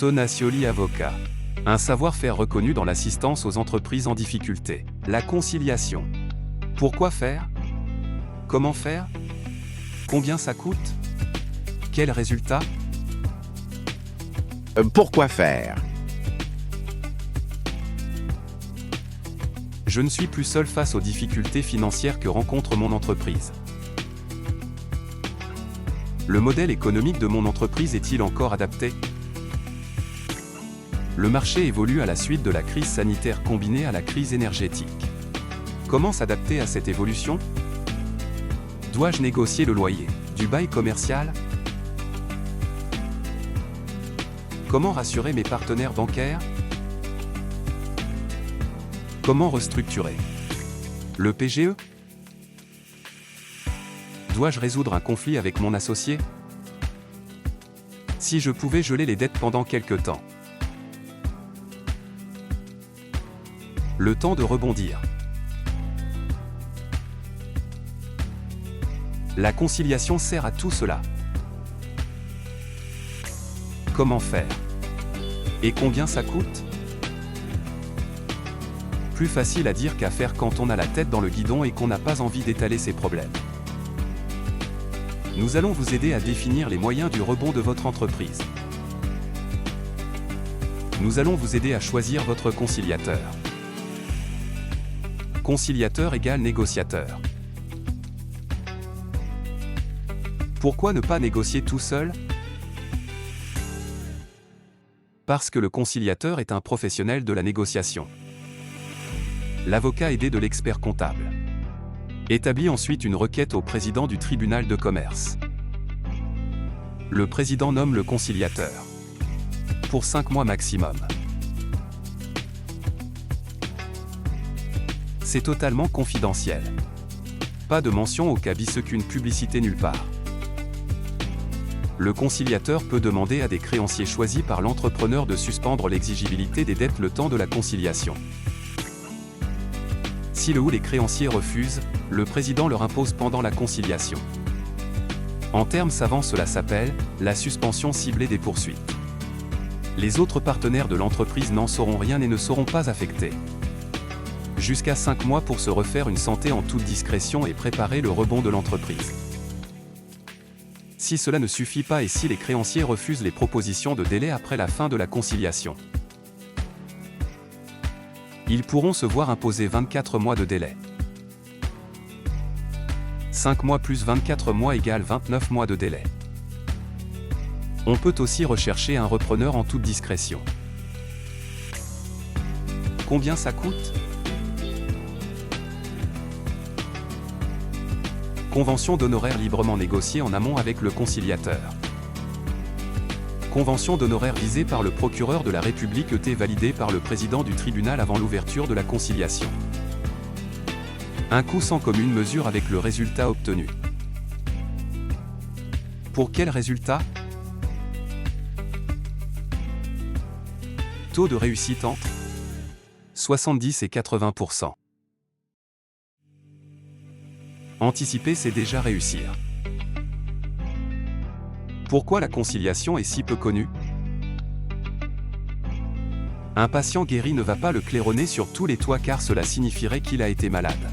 Tonacioli Avocat. Un savoir-faire reconnu dans l'assistance aux entreprises en difficulté. La conciliation. Pourquoi faire? Comment faire? Combien ça coûte? Quels résultats? Pourquoi faire? Je ne suis plus seul face aux difficultés financières que rencontre mon entreprise. Le modèle économique de mon entreprise est-il encore adapté? Le marché évolue à la suite de la crise sanitaire combinée à la crise énergétique. Comment s'adapter à cette évolution? Dois-je négocier le loyer du bail commercial? Comment rassurer mes partenaires bancaires? Comment restructurer le PGE? Dois-je résoudre un conflit avec mon associé? Si je pouvais geler les dettes pendant quelque temps. Le temps de rebondir. La conciliation sert à tout cela. Comment faire? Et combien ça coûte? Plus facile à dire qu'à faire quand on a la tête dans le guidon et qu'on n'a pas envie d'étaler ses problèmes. Nous allons vous aider à définir les moyens du rebond de votre entreprise. Nous allons vous aider à choisir votre conciliateur. Conciliateur égale négociateur. Pourquoi ne pas négocier tout seul? Parce que le conciliateur est un professionnel de la négociation. L'avocat aidé de l'expert comptable. Établit ensuite une requête au président du tribunal de commerce. Le président nomme le conciliateur. Pour 5 mois maximum. C'est totalement confidentiel. Pas de mention au cabis, aucune publicité nulle part. Le conciliateur peut demander à des créanciers choisis par l'entrepreneur de suspendre l'exigibilité des dettes le temps de la conciliation. Si le ou les créanciers refusent, le président leur impose pendant la conciliation. En termes savants, cela s'appelle la suspension ciblée des poursuites. Les autres partenaires de l'entreprise n'en sauront rien et ne seront pas affectés. Jusqu'à 5 mois pour se refaire une santé en toute discrétion et préparer le rebond de l'entreprise. Si cela ne suffit pas et si les créanciers refusent les propositions de délai après la fin de la conciliation, ils pourront se voir imposer 24 mois de délai. 5 mois plus 24 mois égale 29 mois de délai. On peut aussi rechercher un repreneur en toute discrétion. Combien ça coûte? Convention d'honoraires librement négociée en amont avec le conciliateur. Convention d'honoraires visée par le procureur de la République validée par le président du tribunal avant l'ouverture de la conciliation. Un coût sans commune mesure avec le résultat obtenu. Pour quel résultat? Taux de réussite entre 70 et 80%. Anticiper, c'est déjà réussir. Pourquoi la conciliation est si peu connue? Un patient guéri ne va pas le claironner sur tous les toits car cela signifierait qu'il a été malade.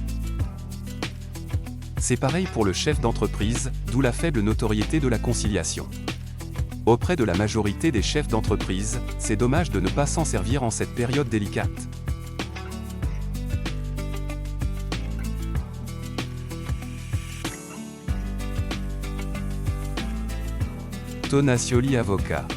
C'est pareil pour le chef d'entreprise, d'où la faible notoriété de la conciliation. Auprès de la majorité des chefs d'entreprise, c'est dommage de ne pas s'en servir en cette période délicate. Tonacioli Avocat.